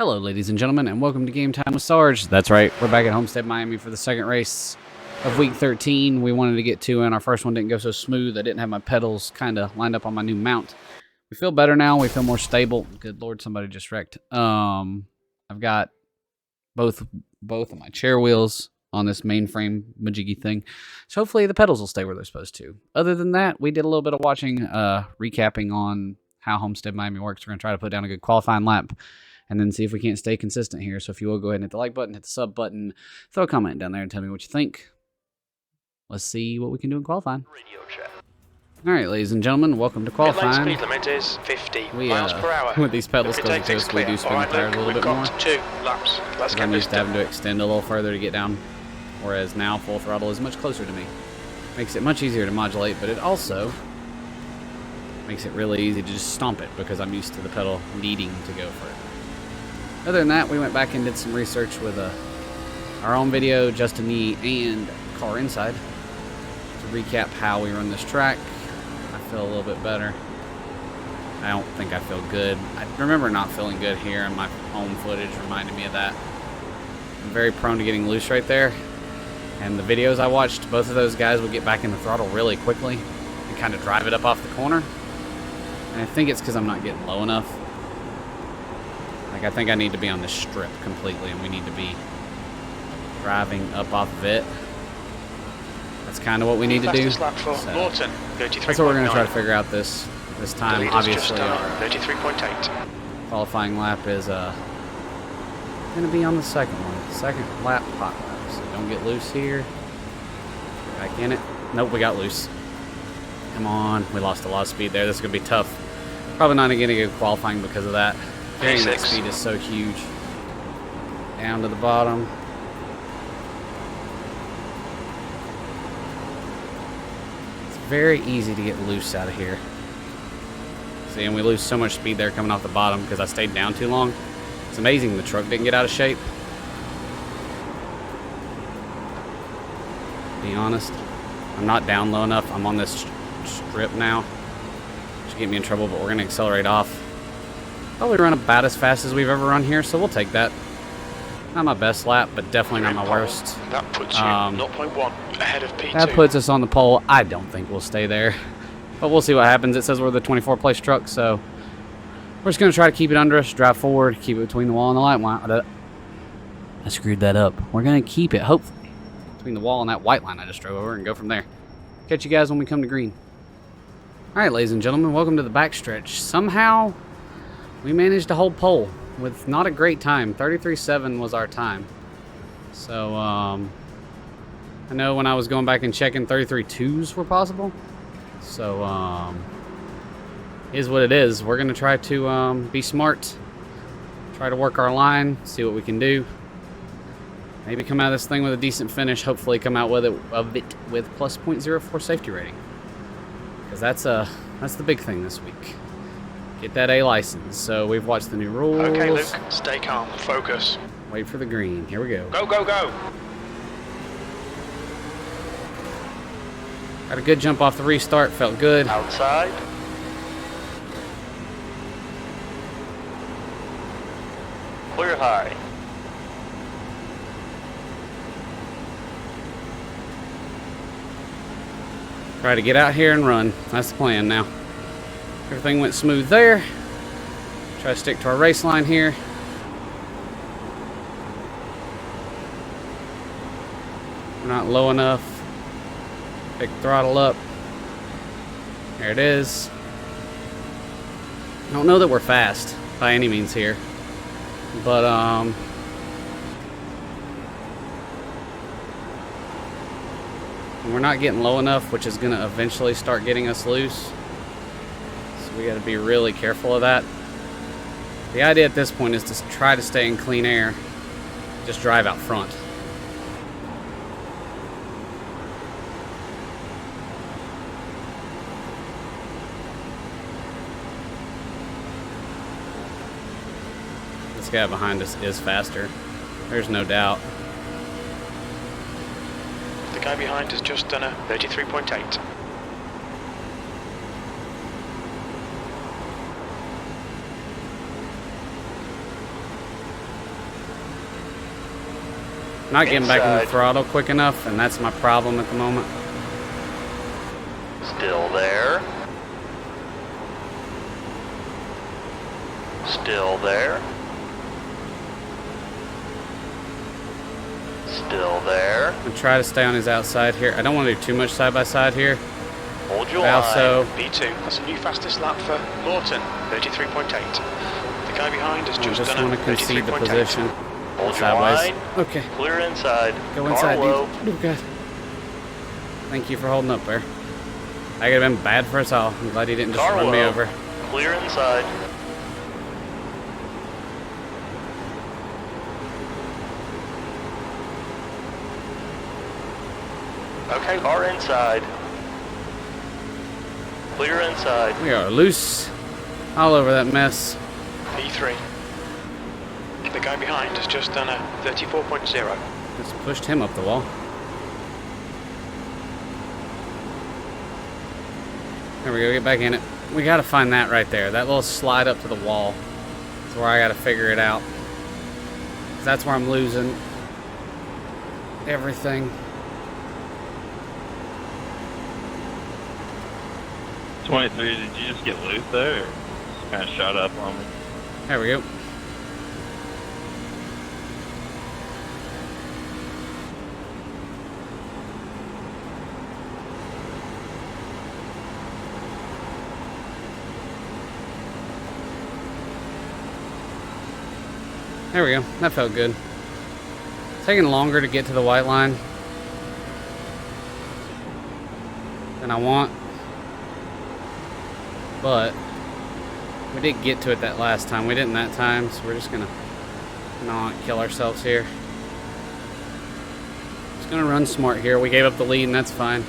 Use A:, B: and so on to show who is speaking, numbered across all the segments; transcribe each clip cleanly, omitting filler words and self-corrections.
A: Hello, ladies and gentlemen, and welcome to Game Time with Sarge. That's right, we're back at Homestead, Miami for the second race of Week 13. We wanted to get to, and our first one didn't go so smooth. I didn't have my pedals kind of lined up on my new mount. We feel better now. We feel more stable. Good Lord, somebody just wrecked. I've got both of my chair wheels on this mainframe majiggy thing, so hopefully the pedals will stay where they're supposed to. Other than that, we did a little bit of watching, recapping on how Homestead Miami works. We're going to try to put down a good qualifying lap and then see if we can't stay consistent here. So if you will, go ahead and hit the like button, hit the sub button, throw a comment down there and tell me what you think. Let's see what we can do in qualifying. All right, ladies and gentlemen, welcome to qualifying.
B: Speed limit is 50 miles per hour.
A: With these pedals, because we do spin the tires a little bit more. 2
B: laps. Let's get
A: I'm used to having to extend a little further to get down, whereas now full throttle is much closer to me. Makes it much easier to modulate, but it also makes it really easy to just stomp it because I'm used to the pedal needing to go further. Other than that, we went back and did some research with our own video, Justin Me, and Car Inside to recap how we run this track. I feel a little bit better. I don't think I feel good. I remember not feeling good here, and my home footage reminded me of that. I'm very prone to getting loose right there. And the videos I watched, both of those guys would get back in the throttle really quickly and kind of drive it up off the corner. And I think it's because I'm not getting low enough. Like, I think I need to be on this strip completely, and we need to be driving up off of it. That's kind of what we need to do. So that's what we're going to try to figure out this time. Obviously, our
B: 33.8
A: qualifying lap is going to be on the second one. Second lap hot lap. So don't get loose here. Back in it. Nope, we got loose. Come on. We lost a lot of speed there. This is going to be tough. Probably not going to get qualifying because of that. Carrying that speed is so huge. Down to the bottom. It's very easy to get loose out of here. See, and we lose so much speed there coming off the bottom because I stayed down too long. It's amazing the truck didn't get out of shape. To be honest, I'm not down low enough. I'm on this strip now. Should get me in trouble, but we're going to accelerate off. Probably run about as fast as we've ever run here, so we'll take that. Not my best lap, but definitely not my worst.
B: That puts you 0.1 ahead of P2.
A: That puts us on the pole. I don't think we'll stay there, but we'll see what happens. It says we're the 24th place truck, so we're just going to try to keep it under us, drive forward, keep it between the wall and the light line. I screwed that up. We're going to keep it, hopefully, between the wall and that white line I just drove over and go from there. Catch you guys when we come to green. All right, ladies and gentlemen, welcome to the backstretch. Somehow we managed to hold pole with not a great time. 33.7 was our time. So, I know when I was going back and checking, 33.2s were possible. So, is what it is. We're going to try to be smart. Try to work our line, see what we can do. Maybe come out of this thing with a decent finish. Hopefully come out with it with plus 0.04 safety rating. Because that's the big thing this week. Get that A license. So we've watched the new rules.
B: Okay, Luke, stay calm, focus.
A: Wait for the green. Here we go.
B: Go, go, go.
A: Got a good jump off the restart. Felt good.
B: Outside. Clear high.
A: Try to get out here and run. That's the plan now. Everything went smooth there. Try to stick to our race line here. We're not low enough. Pick throttle up. There it is. I don't know that we're fast by any means here, but we're not getting low enough, which is going to eventually start getting us loose. We got to be really careful of that. The idea at this point is to try to stay in clean air. Just drive out front. This guy behind us is faster. There's no doubt.
B: The guy behind has just done a 33.8.
A: Not getting back in the
C: Inside.
A: throttle quick enough, and that's my problem at the moment.
C: Still there. Still there. Still there.
A: I'm gonna try to stay on his outside here. I don't want to do too much side by side here.
C: Hold your
A: I
C: line.
A: also
B: P2. That's a new fastest lap for Lawton, 33.8. The guy behind has just
A: just
B: done
A: want
B: a
A: to concede the
B: 33.8.
A: position.
C: Hold your
A: Sideways.
C: line.
A: Okay.
C: Clear inside.
A: Go
C: Car
A: inside,
C: low.
A: dude. Oh, God. Thank you for holding up there. That could have been bad for us all. I'm glad he didn't just
C: Car
A: run me
C: low.
A: over.
C: Clear inside.
B: Okay,
C: Car inside. Clear inside.
A: We are loose all over that mess.
B: P3. The guy behind has just done a 34.0.
A: Just pushed him up the wall. There we go, get back in it. We gotta find that right there. That little slide up to the wall is where I gotta figure it out. 'Cause that's where I'm losing everything.
D: 23, did you just get loose there? Or just kind of shot up on me?
A: There we go. There we go. That felt good. Taking longer to get to the white line than I want, but we did get to it that last time. We didn't that time, so we're just gonna not kill ourselves here. Just gonna run smart here. We gave up the lead, and that's fine.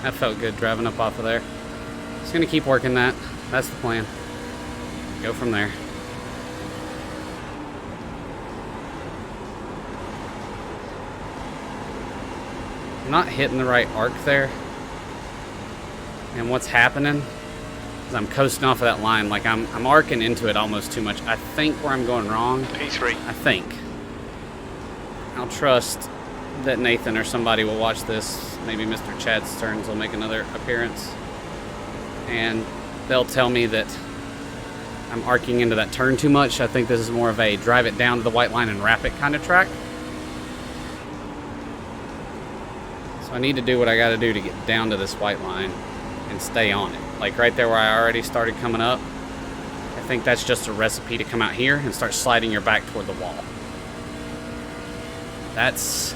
A: That felt good driving up off of there. Just gonna keep working that. That's the plan. Go from there. I'm not hitting the right arc there. And what's happening is I'm coasting off of that line. Like I'm arcing into it almost too much. I think where I'm going wrong,
B: P3.
A: I think. I'll trust that Nathan or somebody will watch this. Maybe Mr. Chad Stearns will make another appearance. And they'll tell me that I'm arcing into that turn too much. I think this is more of a drive it down to the white line and wrap it kind of track. So I need to do what I got to do to get down to this white line and stay on it. Like right there where I already started coming up. I think that's just a recipe to come out here and start sliding your back toward the wall. That's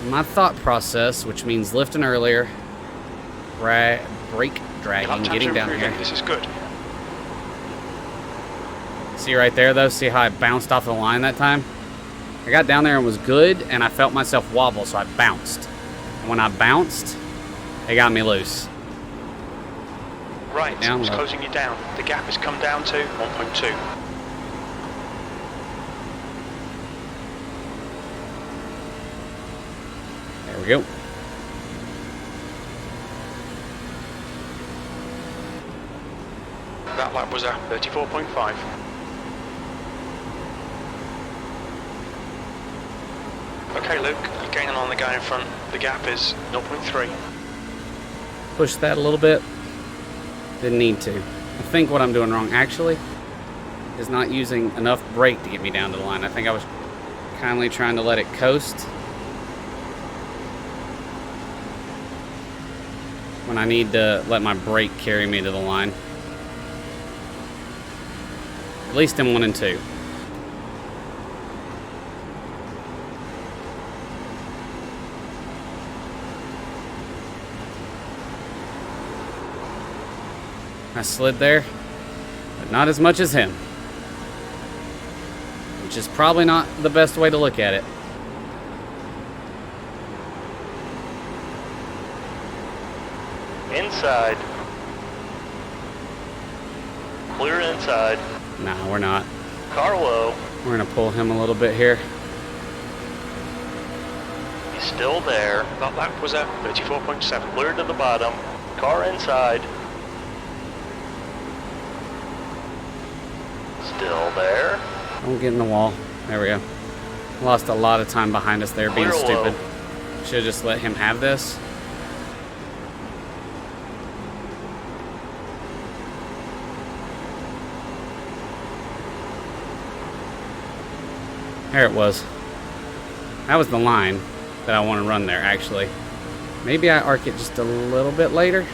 A: my thought process, which means lifting earlier, brake dragging, getting down here.
B: This is good.
A: See right there though, see how I bounced off the line that time? I got down there and was good, and I felt myself wobble, so I bounced. And when I bounced, it got me loose.
B: Right,
A: Down
B: it's
A: low.
B: closing you down. The gap has come down to 1.2.
A: There we go.
B: That lap was a 34.5. Okay, Luke, you're gaining on the guy in front. The gap is 0.3.
A: Push that a little bit. Didn't need to. I think what I'm doing wrong actually is not using enough brake to get me down to the line. I think I was kindly trying to let it coast when I need to let my brake carry me to the line. At least in 1 and 2. I slid there, but not as much as him. Which is probably not the best way to look at it.
C: Inside. Clear inside.
A: Nah, we're not.
C: Car low.
A: We're gonna pull him a little bit here.
C: He's Still there.
B: That lap was a 34.7.
C: Clear to the bottom. Car inside. Still there.
A: Don't get in the wall. There we go. Lost a lot of time behind us there being
C: Clear
A: stupid.
C: low.
A: Should have just let him have this. There it was. That was the line that I want to run there, actually. Maybe I arc it just a little bit later.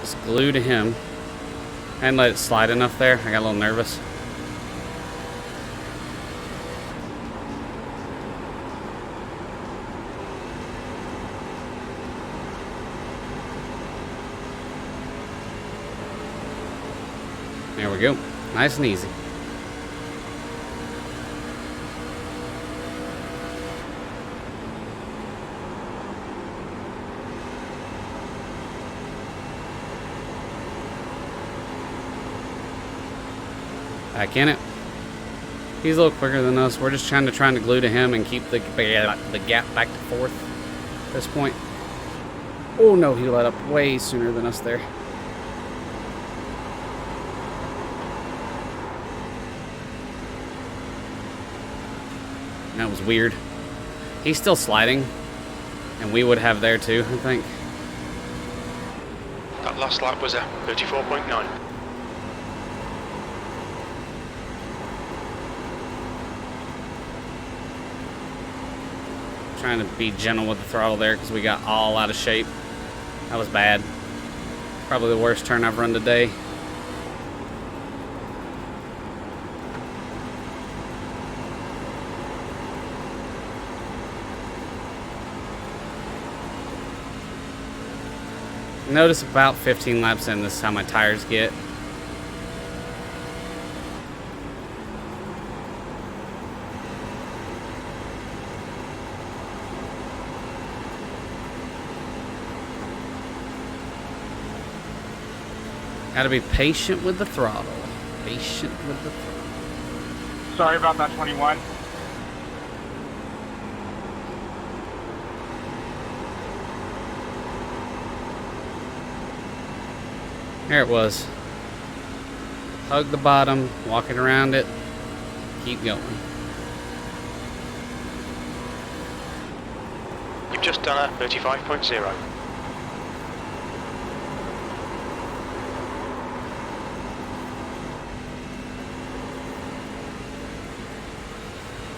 A: Just glue to him. And let it slide enough there. I got a little nervous. There we go. Nice and easy. Back in it. He's a little quicker than us. We're just trying to glue to him and keep the gap back to fourth at this point. Oh no, he let up way sooner than us there. That was weird. He's still sliding, and we would have there too, I think.
B: That last lap was a 34.9.
A: Trying to be gentle with the throttle there because we got all out of shape. That was bad. Probably the worst turn I've run today. Notice about 15 laps in, this is how my tires get. Gotta be patient with the throttle. Patient with the throttle.
E: Sorry about that, 21.
A: There it was. Hug the bottom, walking around it, keep going.
B: You've just done a 35.0.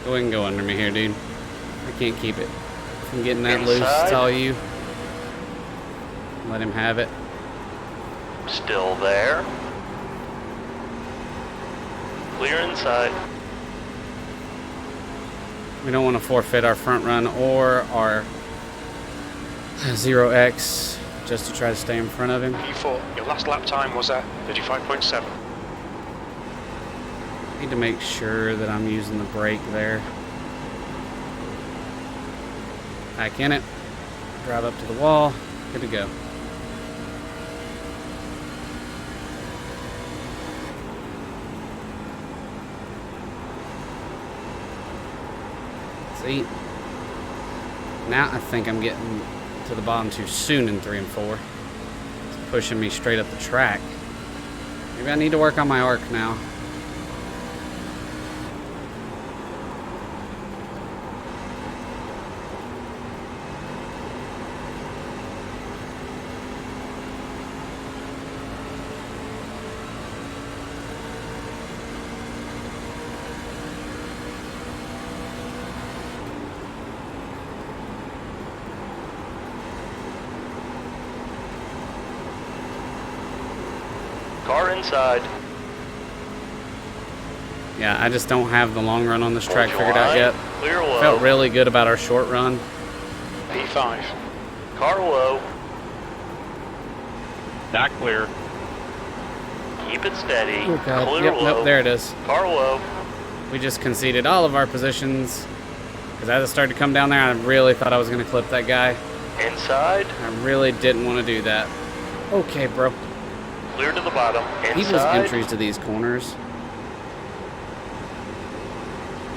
A: Go ahead and go under me here, dude. I can't keep it from getting that loose. It's all you. Let him have it.
C: Still there. Clear inside.
A: We don't want to forfeit our front run or our 0x just to try to stay in front of him.
B: P4, your last lap time was a 35.7.
A: Need to make sure that I'm using the brake there. Back in it. Drive up to the wall. Good to go. See? Now I think I'm getting to the bottom too soon in 3 and 4. It's pushing me straight up the track. Maybe I need to work on my arc now.
C: Car inside.
A: Yeah, I just don't have the long run on this track
C: Hold
A: figured out
C: line.
A: yet.
C: Clear low.
A: Felt really good about our short run.
B: P5.
C: Car low.
D: Not clear.
C: Keep it steady.
A: Oh god.
C: Clear
A: Yep,
C: low.
A: nope, there it is.
C: Car low.
A: We just conceded all of our positions. Because as it started to come down there, I really thought I was going to clip that guy.
C: Inside.
A: I really didn't want to do that. Okay, bro.
C: Clear to the bottom.
A: People's
C: Inside.
A: entries to these corners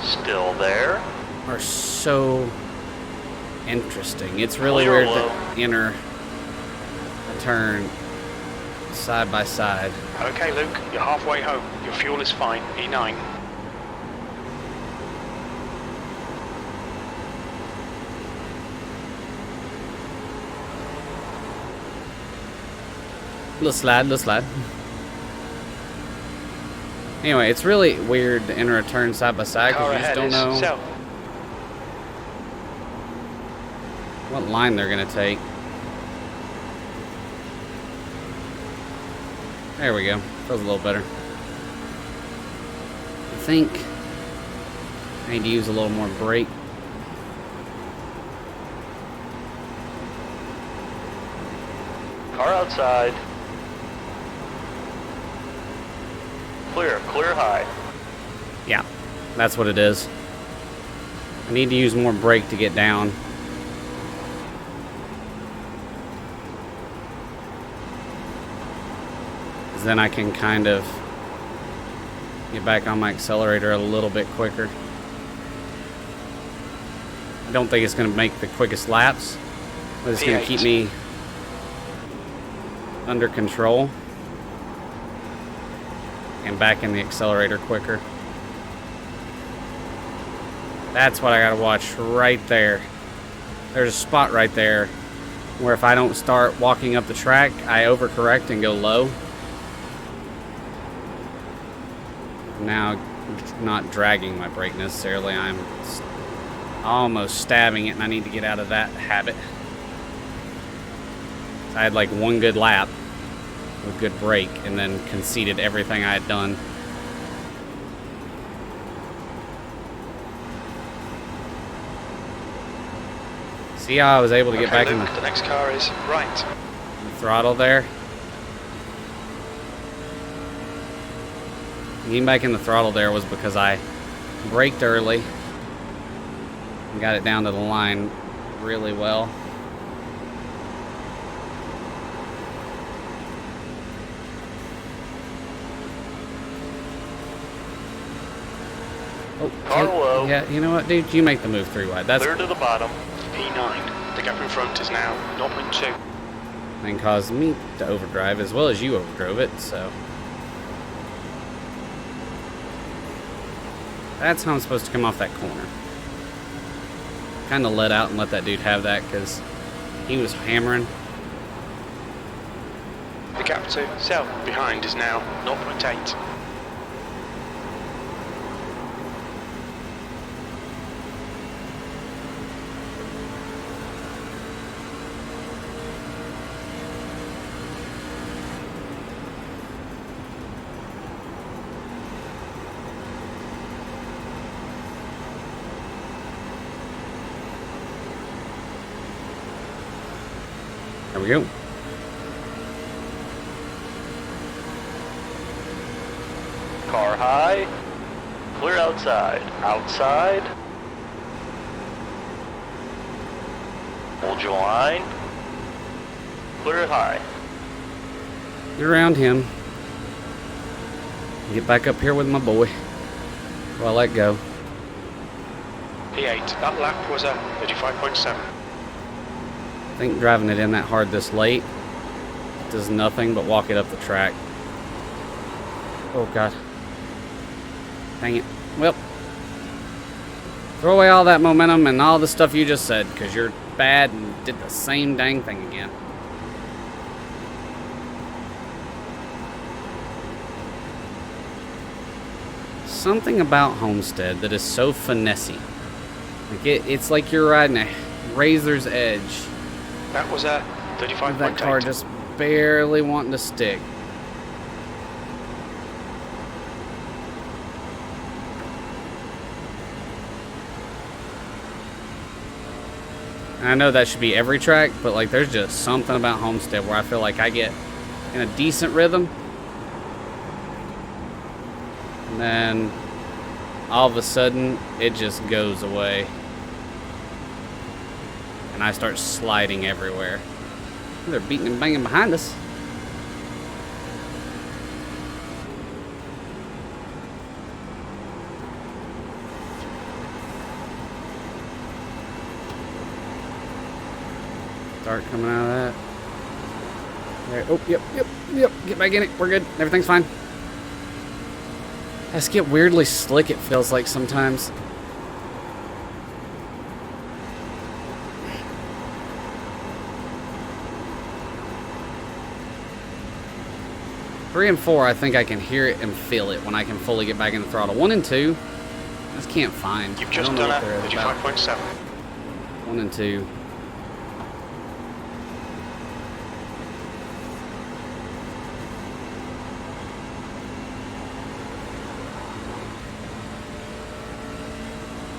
C: Still there.
A: are so interesting. It's really
C: Clear
A: weird
C: low.
A: to enter a turn side by side.
B: Okay, Luke, you're halfway home. Your fuel is fine. E9.
A: Little slide. Anyway, it's really weird to enter a turn side by side
B: Car
A: because you just
B: ahead
A: don't
B: is
A: know
B: south.
A: what line they're going to take. There we go. Feels a little better. I think I need to use a little more brake.
C: Car outside. Clear high.
A: Yeah, that's what it is. I need to use more brake to get down. Because then I can kind of get back on my accelerator a little bit quicker. I don't think it's going to make the quickest laps, but it's going to keep me under control and back in the accelerator quicker. That's what I gotta watch right there. There's a spot right there where if I don't start walking up the track, I overcorrect and go low. Now, not dragging my brake necessarily, I'm almost stabbing it, and I need to get out of that habit. I had like one good lap with good brake and then conceded everything I had done. See how I was able to get back
B: Luke,
A: in
B: the next car is right.
A: the throttle there? Getting back in the throttle there was because I braked early and got it down to the line really well. Oh,
C: Car low.
A: yeah, you know what, dude? You make the move 3 wide. That's
C: Clear to the bottom.
B: E9. The gap in front is now 0.2.
A: and caused me to overdrive as well as you overdrove it, so that's how I'm supposed to come off that corner. Kind of let out and let that dude have that because he was hammering.
B: The gap to south behind is now 0.8.
A: There we go.
C: Car high. Clear outside. Outside. Hold your line. Clear it high.
A: Get around him. Get back up here with my boy. Well, let go.
B: P8. That lap was a 35.7.
A: I think driving it in that hard this late does nothing but walk it up the track. Oh, God. Dang it. Well, throw away all that momentum and all the stuff you just said, because you're bad and did the same dang thing again. Something about Homestead that is so finessey. Like it's like you're riding a razor's edge.
B: That was a
A: With
B: 35.8.
A: that car just barely wanting to stick. And I know that should be every track, but like there's just something about Homestead where I feel like I get in a decent rhythm. And then all of a sudden it just goes away. And I start sliding everywhere. They're beating and banging behind us. start coming out of that. There. Oh, yep. Get back in it. We're good. Everything's fine. I just get weirdly slick, it feels like sometimes. Three and 4, I think I can hear it and feel it when I can fully get back in the throttle. 1 and 2, I just can't find.
B: You've just done a 35.7.
A: 1 and 2.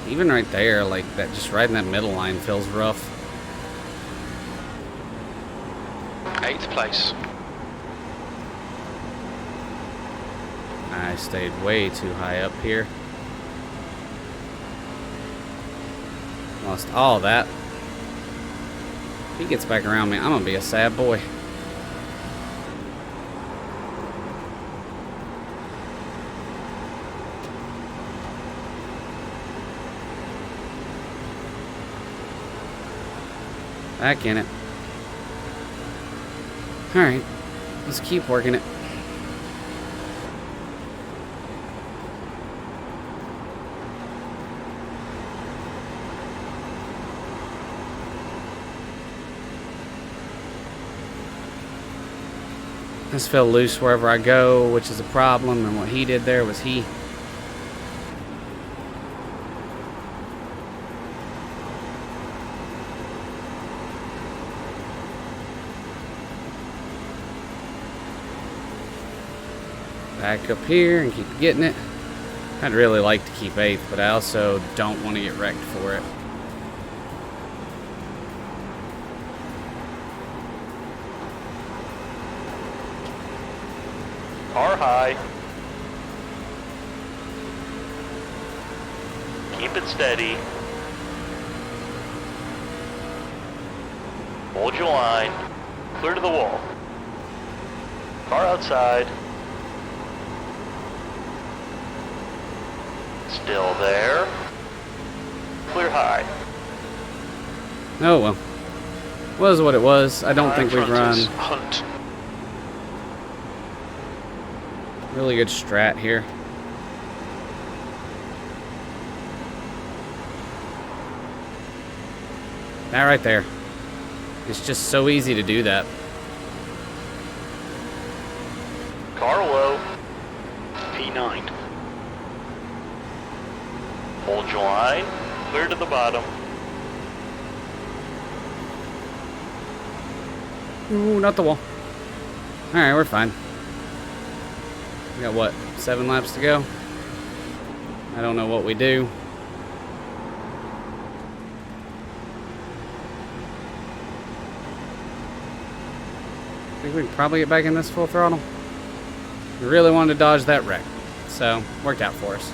A: Even right there, like that, just right in that middle line feels rough.
B: 8th place.
A: I stayed way too high up here. Lost all that. If he gets back around me, I'm gonna be a sad boy. Back in it. Alright, let's keep working it. I just feel loose wherever I go, which is a problem, and what he did there was he back up here and keep getting it. I'd really like to keep 8th, but I also don't want to get wrecked for it.
C: Car high. Keep it steady. Hold your line. Clear to the wall. Car outside. Still there. Clear high.
A: Oh well. Was what it was. I don't think we've run
B: Hunt.
A: really good strat here. That right there. It's just so easy to do that.
C: Car low.
B: P9.
C: Hold your line. Clear to the bottom.
A: Ooh, not the wall. Alright, we're fine. We got what, 7 laps to go? I don't know what we do. I think we can probably get back in this full throttle. We really wanted to dodge that wreck, so worked out for us.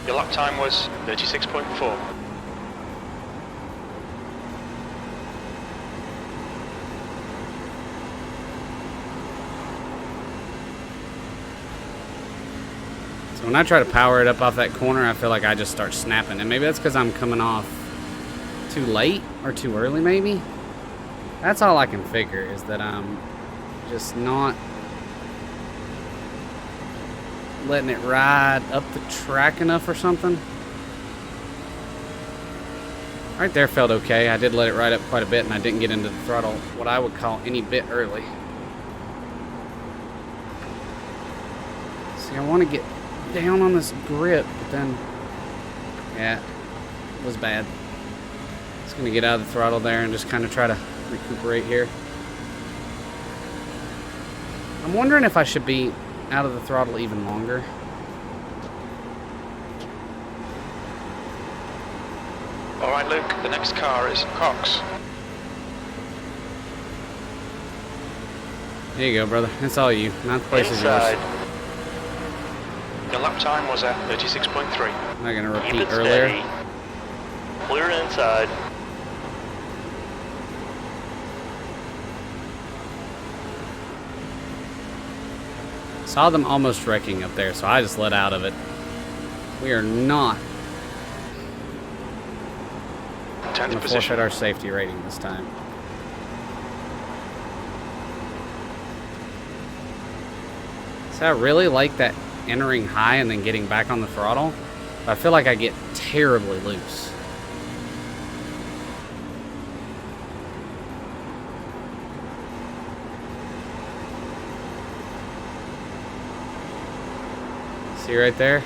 B: Your lap time was 36.4.
A: So when I try to power it up off that corner, I feel like I just start snapping. And maybe that's because I'm coming off too late or too early, maybe. That's all I can figure, is that I'm just not letting it ride up the track enough or something. Right there felt okay. I did let it ride up quite a bit, and I didn't get into the throttle what I would call any bit early. See, I want to get down on this grip, but then, yeah, it was bad. Just gonna get out of the throttle there and just kind of try to recuperate here. I'm wondering if I should be out of the throttle even longer.
B: All right, Luke, the next car is Cox.
A: There you go, brother. That's all you. 9th place is yours.
C: Inside.
B: Your lap time was at 36.3.
A: I'm not gonna
C: Keep
A: repeat
C: it
A: earlier.
C: steady. Clear inside.
A: Saw them almost wrecking up there, so I just let out of it. We are not I'm
B: 10th
A: gonna
B: position.
A: forfeit our safety rating this time. So I really like that entering high and then getting back on the throttle. But I feel like I get terribly loose. See right there?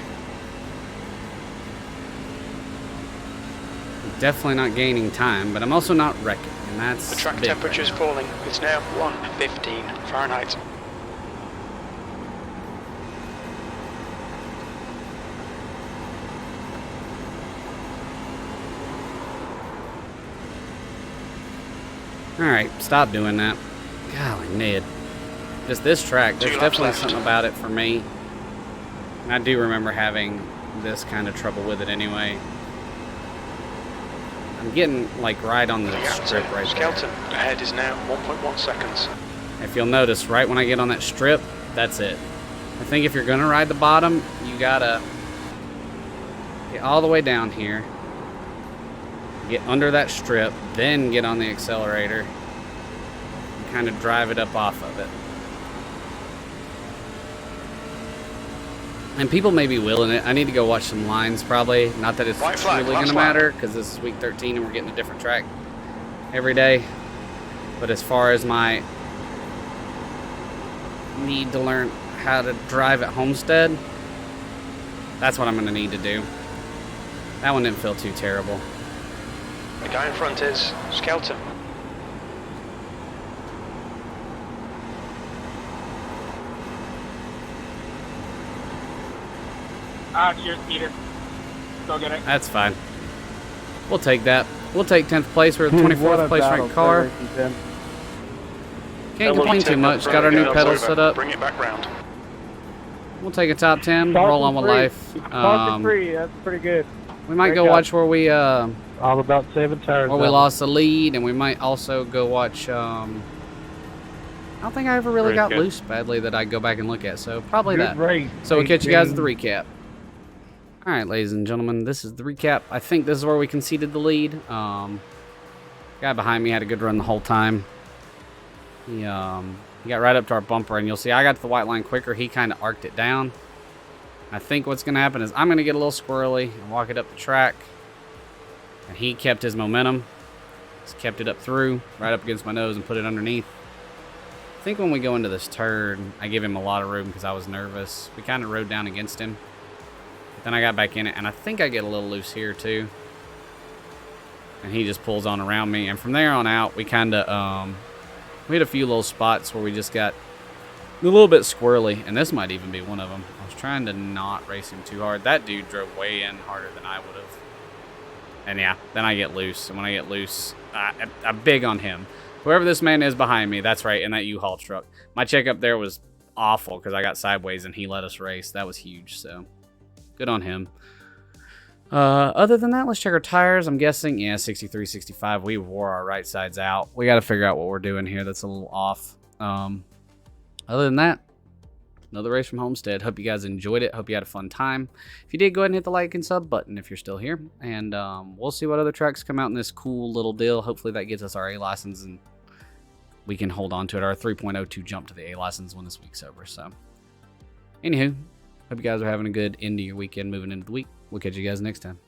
A: I'm definitely not gaining time, but I'm also not wrecking, and that's
B: The track
A: big
B: temperature is
A: right
B: falling. It's now 115 Fahrenheit.
A: now. All right, stop doing that. Golly, Ned. Just this track, there's
B: 2 laps
A: definitely
B: left.
A: something about it for me. And I do remember having this kind of trouble with it anyway. I'm getting like right on the strip right there.
B: Skelton ahead is now 1.1 seconds.
A: If you'll notice, right when I get on that strip, that's it. I think if you're gonna ride the bottom, you gotta get all the way down here, get under that strip, then get on the accelerator, and kind of drive it up off of it. And people may be willing it. I need to go watch some lines probably. Not that it's
B: White flag,
A: really
B: last
A: gonna
B: lap.
A: matter, because this is week 13 and we're getting a different track every day. But as far as my need to learn how to drive at Homestead, that's what I'm going to need to do. That one didn't feel too terrible.
B: The guy in front is Skelton.
C: Cheers, Peter. Go get it.
A: That's fine. We'll take that. We'll take 10th place. We're the 24th place ranked car. Can't complain too much. Got our new pedals set up.
B: Bring it back round.
A: We'll take a top 10. Roll on with life.
E: That's pretty good.
A: We might
E: Great
A: go
E: job.
A: watch where we
E: All about 7 tires.
A: where we lost the lead, and we might also go watch. I don't think I ever really got
D: Recap.
A: loose badly that I'd go back and look at. So probably
E: Good
A: that.
E: race.
A: So we'll catch you guys at
E: 18.
A: the recap. All right, ladies and gentlemen, this is the recap. I think this is where we conceded the lead. Guy behind me had a good run the whole time. He got right up to our bumper, and you'll see I got to the white line quicker. He kind of arced it down. I think what's going to happen is I'm going to get a little squirrely and walk it up the track. And he kept his momentum. Just kept it up through, right up against my nose, and put it underneath. I think when we go into this turn, I give him a lot of room because I was nervous. We kind of rode down against him. But then I got back in it, and I think I get a little loose here too. And he just pulls on around me. And from there on out, we kind of, we had a few little spots where we just got a little bit squirrely. And this might even be one of them. I was trying to not race him too hard. That dude drove way in harder than I would have. And yeah, then I get loose. And when I get loose, I'm big on him. Whoever this man is behind me, that's right, in that U-Haul truck. My checkup there was awful because I got sideways and he let us race. That was huge, so good on him. Other than that, let's check our tires. I'm guessing, yeah, 63, 65. We wore our right sides out. We got to figure out what we're doing here. That's a little off. Other than that, another race from Homestead. Hope you guys enjoyed it. Hope you had a fun time. If you did, go ahead and hit the like and sub button if you're still here. And we'll see what other tracks come out in this cool little deal. Hopefully that gets us our A license and we can hold on to it. Our 3.02 jump to the A license when this week's over. So, anywho, hope you guys are having a good end of your weekend moving into the week. We'll catch you guys next time.